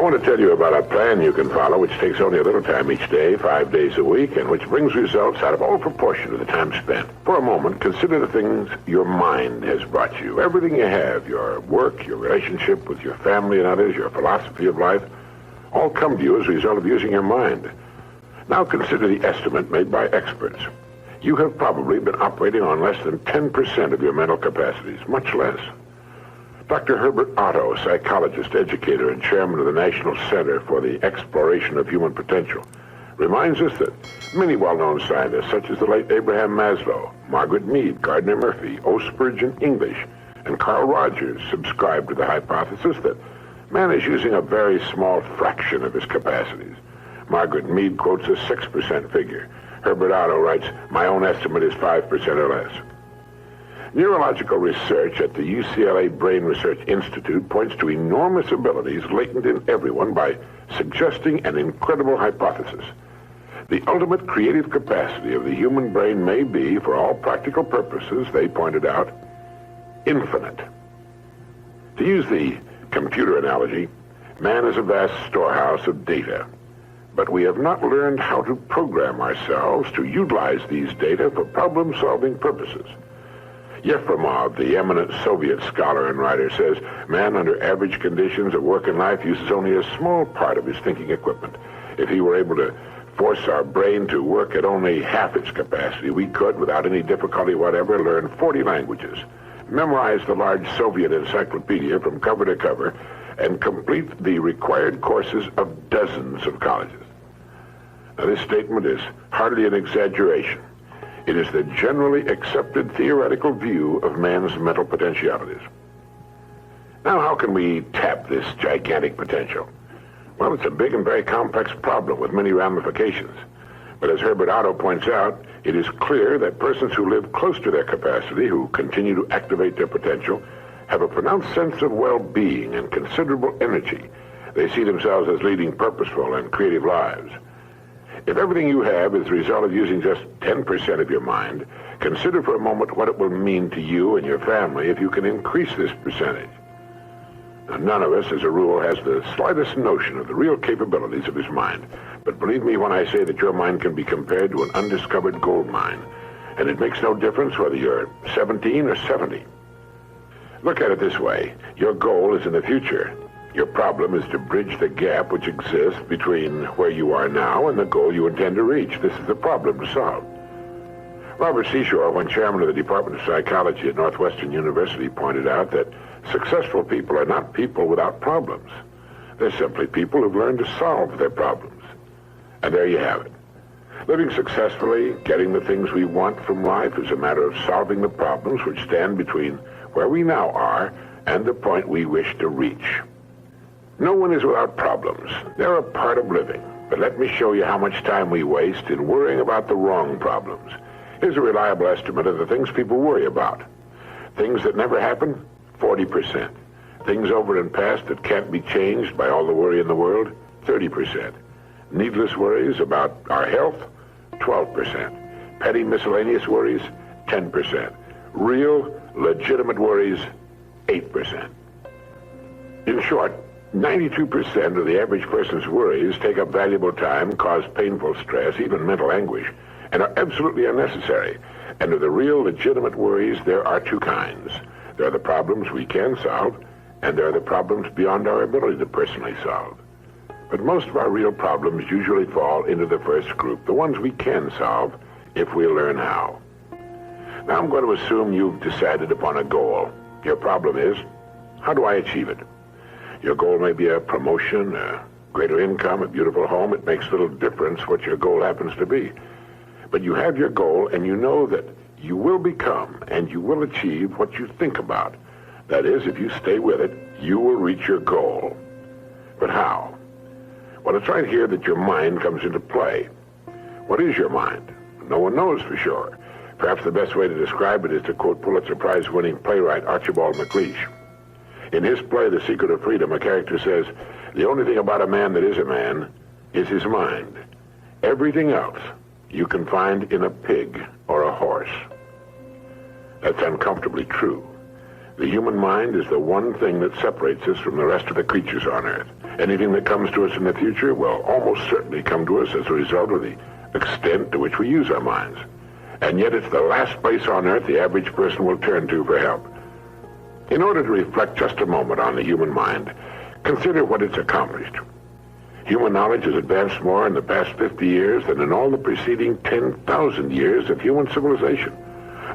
want to tell you about a plan you can follow which takes only a little time each day, 5 days a week, and which brings results out of all proportion to the time spent. For a moment, consider the things your mind has brought you. Everything you have, your work, your relationship with your family and others, your philosophy of life, all come to you as a result of using your mind. Now consider the estimate made by experts. You have probably been operating on less than 10% of your mental capacities, much less. Dr. Herbert Otto, psychologist, educator, and chairman of the National Center for the Exploration of Human Potential, reminds us that many well-known scientists, such as the late Abraham Maslow, Margaret Mead, Gardner Murphy, O. Spurgeon English, and Carl Rogers, subscribe to the hypothesis that man is using a very small fraction of his capacities. Margaret Mead quotes a 6% figure. Herbert Otto writes, "My own estimate is 5% or less." Neurological research at the UCLA Brain Research Institute points to enormous abilities latent in everyone by suggesting an incredible hypothesis. The ultimate creative capacity of the human brain may be, for all practical purposes, they pointed out, infinite. To use the computer analogy, man is a vast storehouse of data, but we have not learned how to program ourselves to utilize these data for problem-solving purposes. Yefremov, the eminent Soviet scholar and writer, says man under average conditions of work and life uses only a small part of his thinking equipment. If he were able to force our brain to work at only half its capacity, we could, without any difficulty whatever, learn 40 languages, memorize the large Soviet encyclopedia from cover to cover, and complete the required courses of dozens of colleges. Now, this statement is hardly an exaggeration. It is the generally accepted theoretical view of man's mental potentialities. Now, how can we tap this gigantic potential? Well, it's a big and very complex problem with many ramifications. But as Herbert Otto points out, it is clear that persons who live close to their capacity, who continue to activate their potential, have a pronounced sense of well-being and considerable energy. They see themselves as leading purposeful and creative lives. If everything you have is the result of using just 10% of your mind, consider for a moment what it will mean to you and your family if you can increase this percentage. Now, none of us, as a rule, has the slightest notion of the real capabilities of his mind. But believe me when I say that your mind can be compared to an undiscovered gold mine, and it makes no difference whether you're 17 or 70. Look at it this way. Your goal is in the future. Your problem is to bridge the gap which exists between where you are now and the goal you intend to reach. This is the problem to solve. Robert Seashore, when chairman of the Department of Psychology at Northwestern University, pointed out that successful people are not people without problems. They're simply people who've learned to solve their problems. And there you have it. Living successfully, getting the things we want from life is a matter of solving the problems which stand between where we now are and the point we wish to reach. No one is without problems. They're a part of living. But let me show you how much time we waste in worrying about the wrong problems. Here's a reliable estimate of the things people worry about. Things that never happen, 40%. Things over and past that can't be changed by all the worry in the world, 30%. Needless worries about our health, 12%. Petty miscellaneous worries, 10%. Real, legitimate worries, 8%. In short, 92% of the average person's worries take up valuable time, cause painful stress, even mental anguish, and are absolutely unnecessary. And of the real, legitimate worries, there are two kinds. There are the problems we can solve, and there are the problems beyond our ability to personally solve. But most of our real problems usually fall into the first group, the ones we can solve if we learn how. Now I'm going to assume you've decided upon a goal. Your problem is, how do I achieve it? Your goal may be a promotion, a greater income, a beautiful home. It makes little difference what your goal happens to be. But you have your goal, and you know that you will become and you will achieve what you think about. That is, if you stay with it, you will reach your goal. But how? Well, it's right here that your mind comes into play. What is your mind? No one knows for sure. Perhaps the best way to describe it is to quote Pulitzer Prize-winning playwright Archibald MacLeish. In his play, The Secret of Freedom, a character says, "The only thing about a man that is a man is his mind. Everything else you can find in a pig or a horse." That's uncomfortably true. The human mind is the one thing that separates us from the rest of the creatures on Earth. Anything that comes to us in the future will almost certainly come to us as a result of the extent to which we use our minds. And yet it's the last place on Earth the average person will turn to for help. In order to reflect just a moment on the human mind, consider what it's accomplished. Human knowledge has advanced more in the past 50 years than in all the preceding 10,000 years of human civilization.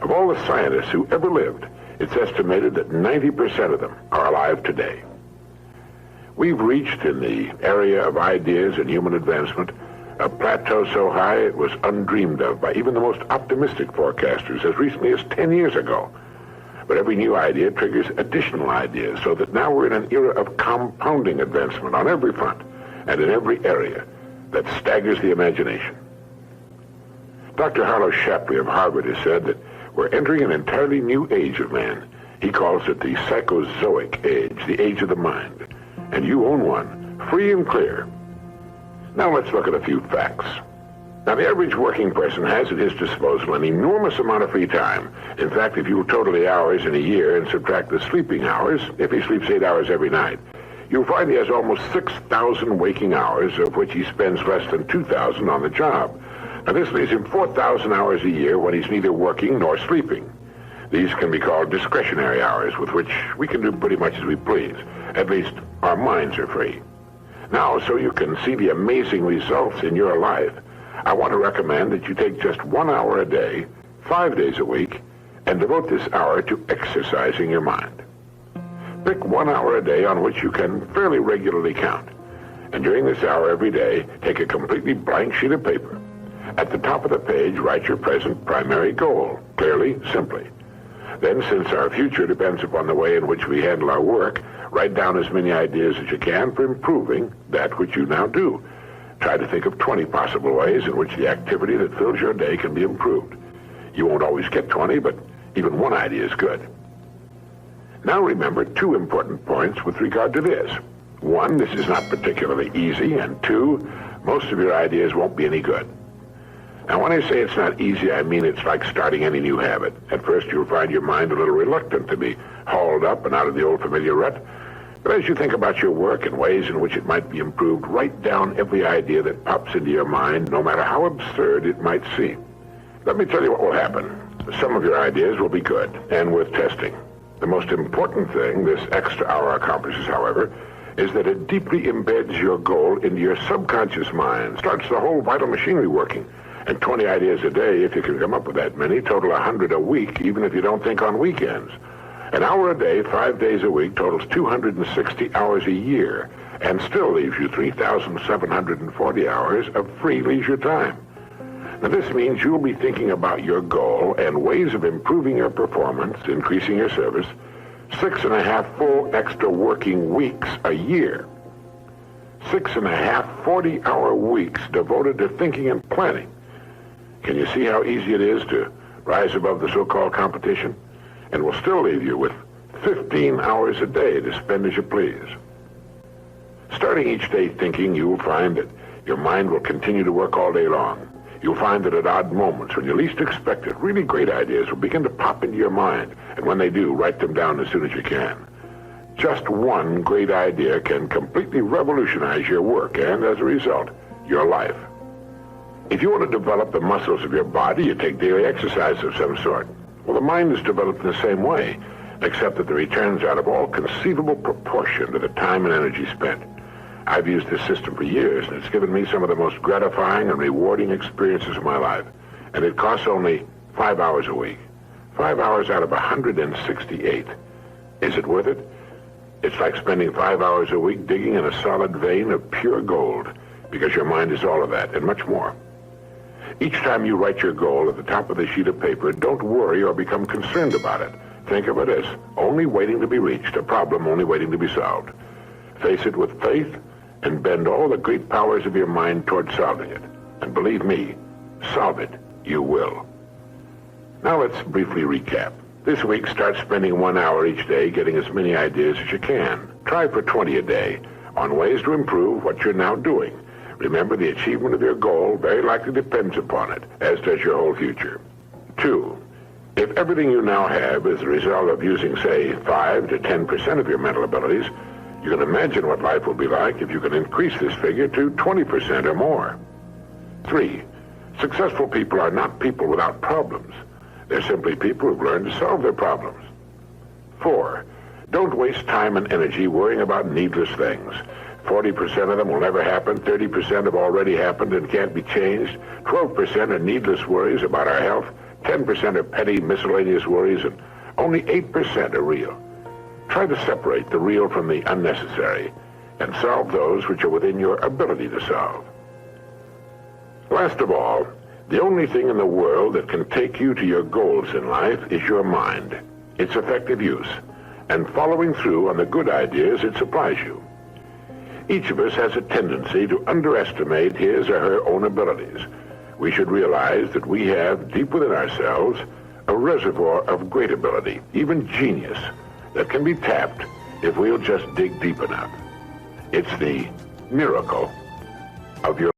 Of all the scientists who ever lived, it's estimated that 90% of them are alive today. We've reached, in the area of ideas and human advancement, a plateau so high it was undreamed of by even the most optimistic forecasters as recently as 10 years ago. But every new idea triggers additional ideas, so that now we're in an era of compounding advancement on every front and in every area that staggers the imagination. Dr. Harlow Shapley of Harvard has said that we're entering an entirely new age of man. He calls it the psychozoic age, the age of the mind. And you own one, free and clear. Now let's look at a few facts. Now, the average working person has at his disposal an enormous amount of free time. In fact, if you total the hours in a year and subtract the sleeping hours, if he sleeps 8 hours every night, you'll find he has almost 6,000 waking hours, of which he spends less than 2,000 on the job. Now, this leaves him 4,000 hours a year when he's neither working nor sleeping. These can be called discretionary hours, with which we can do pretty much as we please. At least, our minds are free. Now, so you can see the amazing results in your life, I want to recommend that you take just 1 hour a day, 5 days a week, and devote this hour to exercising your mind. Pick 1 hour a day on which you can fairly regularly count. And during this hour every day, take a completely blank sheet of paper. At the top of the page, write your present primary goal, clearly, simply. Then, since our future depends upon the way in which we handle our work, write down as many ideas as you can for improving that which you now do. Try to think of 20 possible ways in which the activity that fills your day can be improved. You won't always get 20, but even one idea is good. Now remember 2 important points with regard to this. 1, this is not particularly easy, and 2, most of your ideas won't be any good. Now, when I say it's not easy, I mean it's like starting any new habit. At first, you'll find your mind a little reluctant to be hauled up and out of the old familiar rut. But as you think about your work and ways in which it might be improved, write down every idea that pops into your mind, no matter how absurd it might seem. Let me tell you what will happen. Some of your ideas will be good and worth testing. The most important thing this extra hour accomplishes, however, is that it deeply embeds your goal into your subconscious mind, starts the whole vital machinery working. And 20 ideas a day, if you can come up with that many, total 100 a week, even if you don't think on weekends. An hour a day, 5 days a week, totals 260 hours a year, and still leaves you 3,740 hours of free leisure time. Now, this means you'll be thinking about your goal and ways of improving your performance, increasing your service, 6.5 full extra working weeks a year. 6.5 40-hour weeks devoted to thinking and planning. Can you see how easy it is to rise above the so-called competition? And will still leave you with 15 hours a day to spend as you please. Starting each day thinking, you will find that your mind will continue to work all day long. You'll find that at odd moments, when you least expect it, really great ideas will begin to pop into your mind. And when they do, write them down as soon as you can. Just one great idea can completely revolutionize your work and, as a result, your life. If you want to develop the muscles of your body, you take daily exercise of some sort. Well, the mind is developed in the same way, except that the returns out of all conceivable proportion to the time and energy spent. I've used this system for years, and it's given me some of the most gratifying and rewarding experiences of my life. And it costs only 5 hours a week. 5 hours out of 168. Is it worth it? It's like spending 5 hours a week digging in a solid vein of pure gold, because your mind is all of that and much more. Each time you write your goal at the top of the sheet of paper, don't worry or become concerned about it. Think of it as only waiting to be reached, a problem only waiting to be solved. Face it with faith and bend all the great powers of your mind toward solving it. And believe me, solve it, you will. Now let's briefly recap. This week, start spending 1 hour each day getting as many ideas as you can. Try for 20 a day on ways to improve what you're now doing. Remember, the achievement of your goal very likely depends upon it, as does your whole future. 2, If everything you now have is the result of using, say, 5 to 10% of your mental abilities, you can imagine what life will be like if you can increase this figure to 20% or more. 3. Successful people are not people without problems. They're simply people who've learned to solve their problems. 4. Don't waste time and energy worrying about needless things. 40% of them will never happen, 30% have already happened and can't be changed, 12% are needless worries about our health, 10% are petty miscellaneous worries, and only 8% are real. Try to separate the real from the unnecessary and solve those which are within your ability to solve. Last of all, the only thing in the world that can take you to your goals in life is your mind, its effective use, and following through on the good ideas it supplies you. Each of us has a tendency to underestimate his or her own abilities. We should realize that we have, deep within ourselves, a reservoir of great ability, even genius, that can be tapped if we'll just dig deep enough. It's the miracle of your